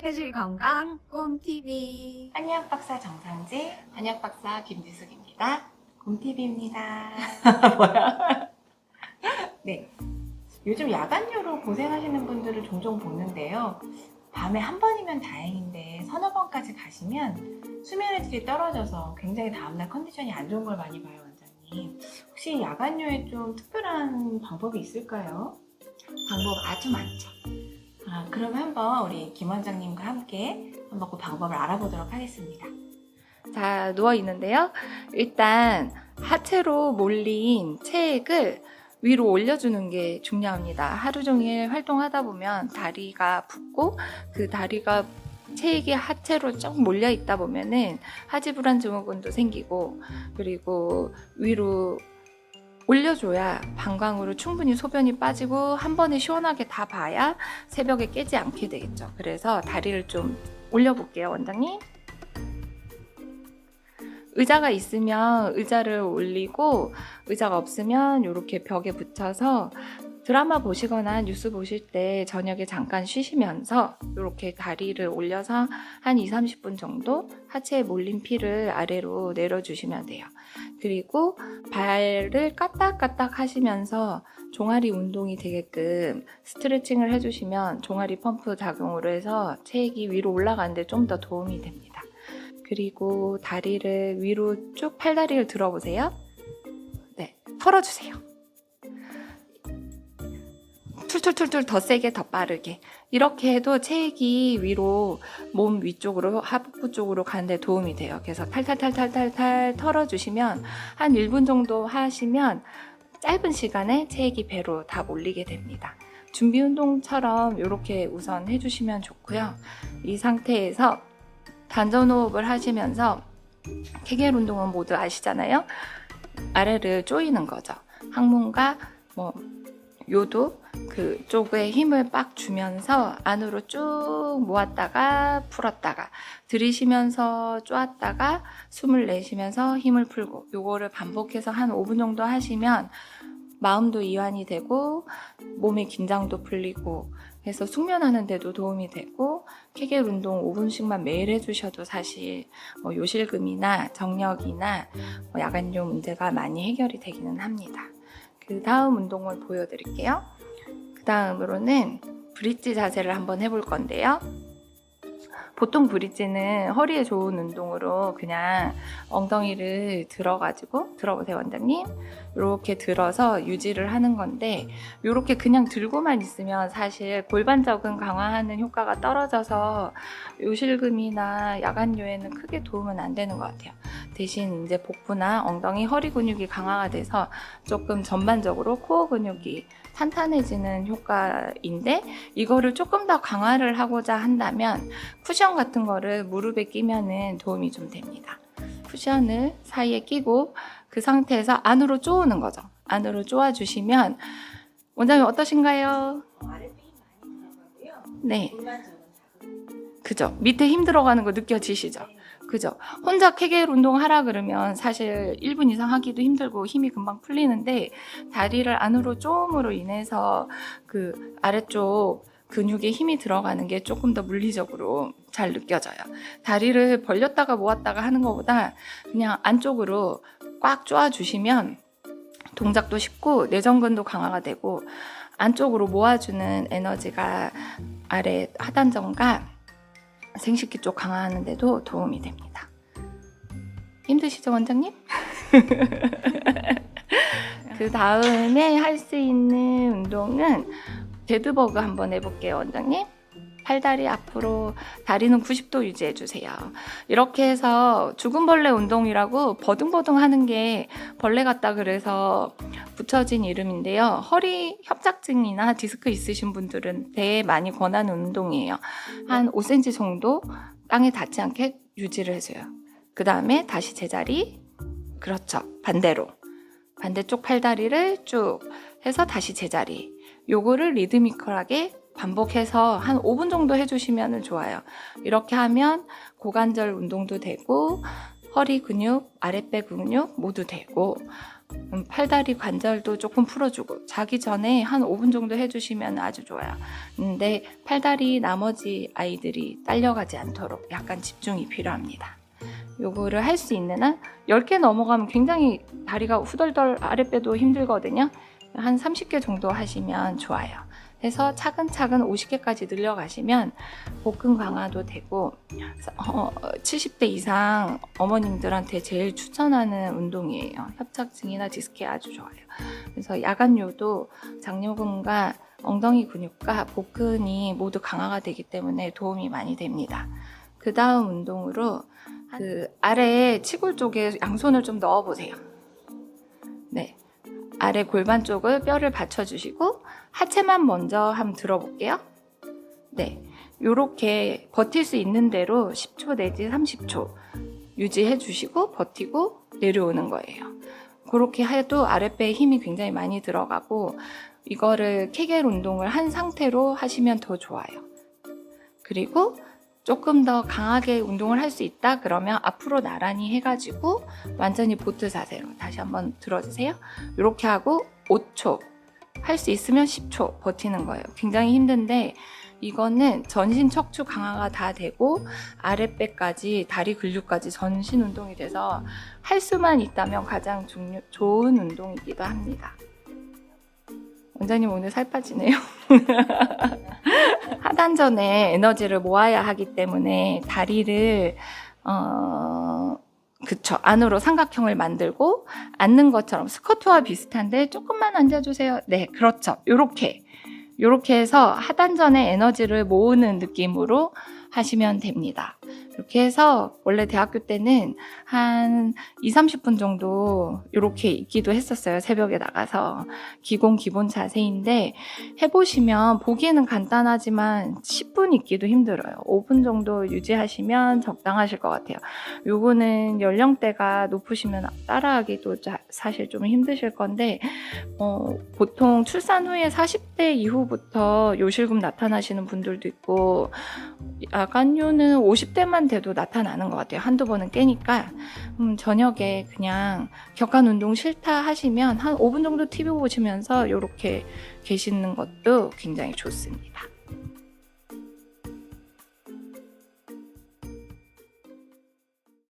체질 건강 곰TV. 한의학 박사 정상지, 한의학 박사 김지숙입니다. 곰TV입니다. 뭐야? 네. 요즘 야간요로 고생하시는 분들을 종종 보는데요. 밤에 한 번이면 다행인데 서너 번까지 가시면 수면의 질이 떨어져서 굉장히 다음날 컨디션이 안 좋은 걸 많이 봐요, 원장님. 혹시 야간요에 좀 특별한 방법이 있을까요? 방법 아주 많죠. 그럼 한번 우리 김 원장님과 함께 한번 그 방법을 알아보도록 하겠습니다. 자, 누워 있는데요. 일단 하체로 몰린 체액을 위로 올려주는 게 중요합니다. 하루 종일 활동하다 보면 다리가 붓고 그 다리가 체액이 하체로 쭉 몰려 있다 보면은 하지불안 증후군도 생기고, 그리고 위로 올려줘야 방광으로 충분히 소변이 빠지고 한 번에 시원하게 다 봐야 새벽에 깨지 않게 되겠죠. 그래서 다리를 좀 올려볼게요, 원장님. 의자가 있으면 의자를 올리고, 의자가 없으면 이렇게 벽에 붙여서 드라마 보시거나 뉴스 보실 때 저녁에 잠깐 쉬시면서 이렇게 다리를 올려서 한 20-30분 정도 하체에 몰린 피를 아래로 내려주시면 돼요. 그리고 발을 까딱까딱 하시면서 종아리 운동이 되게끔 스트레칭을 해주시면 종아리 펌프 작용으로 해서 체액이 위로 올라가는데 좀 더 도움이 됩니다. 그리고 다리를 위로 쭉 팔다리를 들어보세요. 네, 털어주세요. 툴툴툴툴 더 세게 더 빠르게 이렇게 해도 체액이 위로 몸 위쪽으로 하복부 쪽으로 가는데 도움이 돼요. 그래서 탈탈탈탈탈탈 털어주시면 한 1분 정도 하시면 짧은 시간에 체액이 배로 다 몰리게 됩니다. 준비 운동처럼 이렇게 우선 해주시면 좋고요. 이 상태에서 단전호흡을 하시면서 케겔 운동은 모두 아시잖아요. 아래를 조이는 거죠. 항문과 요도 그쪽에 힘을 빡 주면서 안으로 쭉 모았다가 풀었다가 들이쉬면서 쪼았다가 숨을 내쉬면서 힘을 풀고, 요거를 반복해서 한 5분 정도 하시면 마음도 이완이 되고 몸의 긴장도 풀리고 해서 숙면하는 데도 도움이 되고, 케겔 운동 5분씩만 매일 해주셔도 사실 요실금이나 정력이나 야간요 문제가 많이 해결이 되기는 합니다. 그 다음 운동을 보여드릴게요. 그 다음으로는 브릿지 자세를 한번 해볼 건데요. 보통 브릿지는 허리에 좋은 운동으로 그냥 엉덩이를 들어보세요, 원장님. 이렇게 들어서 유지를 하는 건데, 이렇게 그냥 들고만 있으면 사실 골반적은 강화하는 효과가 떨어져서 요실금이나 야간요에는 크게 도움은 안 되는 것 같아요. 대신 이제 복부나 엉덩이, 허리 근육이 강화가 돼서 조금 전반적으로 코어 근육이 탄탄해지는 효과인데, 이거를 조금 더 강화를 하고자 한다면 쿠션 같은 거를 무릎에 끼면은 도움이 좀 됩니다. 쿠션을 사이에 끼고 그 상태에서 안으로 쪼우는 거죠. 안으로 쪼아주시면, 원장님 어떠신가요? 아랫배이 많이 들어가고요. 네. 골반적은 그죠? 밑에 힘 들어가는 거 느껴지시죠? 그죠? 혼자 케겔 운동 하라 그러면 사실 1분 이상 하기도 힘들고 힘이 금방 풀리는데, 다리를 안으로 쪼음으로 인해서 그 아래쪽 근육에 힘이 들어가는 게 조금 더 물리적으로 잘 느껴져요. 다리를 벌렸다가 모았다가 하는 것보다 그냥 안쪽으로 꽉 쪼아주시면 동작도 쉽고 내전근도 강화가 되고 안쪽으로 모아주는 에너지가 아래 하단전과 생식기 쪽 강화하는 데도 도움이 됩니다. 힘드시죠, 원장님? 그 다음에 할 수 있는 운동은 데드버그 한번 해볼게요, 원장님. 팔다리 앞으로, 다리는 90도 유지해주세요. 이렇게 해서 죽은 벌레 운동이라고 버둥버둥 하는 게 벌레 같다 그래서 붙여진 이름인데요. 허리 협착증이나 디스크 있으신 분들은 되게 많이 권하는 운동이에요. 한 5cm 정도 땅에 닿지 않게 유지를 해줘요. 그 다음에 다시 제자리. 그렇죠. 반대로. 반대쪽 팔다리를 쭉 해서 다시 제자리. 요거를 리드미컬하게 반복해서 한 5분 정도 해주시면 좋아요. 이렇게 하면 고관절 운동도 되고 허리 근육, 아랫배 근육 모두 되고 팔다리 관절도 조금 풀어주고 자기 전에 한 5분 정도 해주시면 아주 좋아요. 근데 팔다리 나머지 아이들이 딸려가지 않도록 약간 집중이 필요합니다. 요거를 할 수 있는 한 10개 넘어가면 굉장히 다리가 후덜덜 아랫배도 힘들거든요. 한 30개 정도 하시면 좋아요. 해서 차근차근 50개까지 늘려가시면 복근 강화도 되고 70대 이상 어머님들한테 제일 추천하는 운동이에요. 협착증이나 디스크에 아주 좋아요. 그래서 야간요도 장요근과 엉덩이 근육과 복근이 모두 강화가 되기 때문에 도움이 많이 됩니다. 그 다음 운동으로 그 아래 치골 쪽에 양손을 좀 넣어보세요. 네, 아래 골반 쪽을 뼈를 받쳐주시고 하체만 먼저 한번 들어볼게요. 네, 요렇게 버틸 수 있는 대로 10초 내지 30초 유지해 주시고 버티고 내려오는 거예요. 그렇게 해도 아랫배에 힘이 굉장히 많이 들어가고 이거를 케겔 운동을 한 상태로 하시면 더 좋아요. 그리고 조금 더 강하게 운동을 할 수 있다 그러면 앞으로 나란히 해가지고 완전히 보트 자세로 다시 한번 들어주세요. 이렇게 하고 5초, 할 수 있으면 10초 버티는 거예요. 굉장히 힘든데 이거는 전신 척추 강화가 다 되고 아랫배까지 다리 근육까지 전신 운동이 돼서 할 수만 있다면 가장 좋은 운동이기도 합니다. 원장님 오늘 살 빠지네요. 하단 전에 에너지를 모아야 하기 때문에 다리를 안으로 삼각형을 만들고 앉는 것처럼 스쿼트와 비슷한데 조금만 앉아주세요. 네, 그렇죠. 요렇게 해서 하단전에 에너지를 모으는 느낌으로 하시면 됩니다. 이렇게 해서 원래 대학교 때는 한 2-30분 정도 이렇게 있기도 했었어요. 새벽에 나가서. 기본 자세인데 해보시면 보기에는 간단하지만 10분 있기도 힘들어요. 5분 정도 유지하시면 적당하실 것 같아요. 요거는 연령대가 높으시면 따라하기도 사실 좀 힘드실 건데 보통 출산 후에 40대 이후부터 요실금 나타나시는 분들도 있고 야간요는 50대만 돼도 나타나는 것 같아요. 한두 번은 깨니까 저녁에 그냥 격한 운동 싫다 하시면 한 5분 정도 TV 보시면서 이렇게 계시는 것도 굉장히 좋습니다.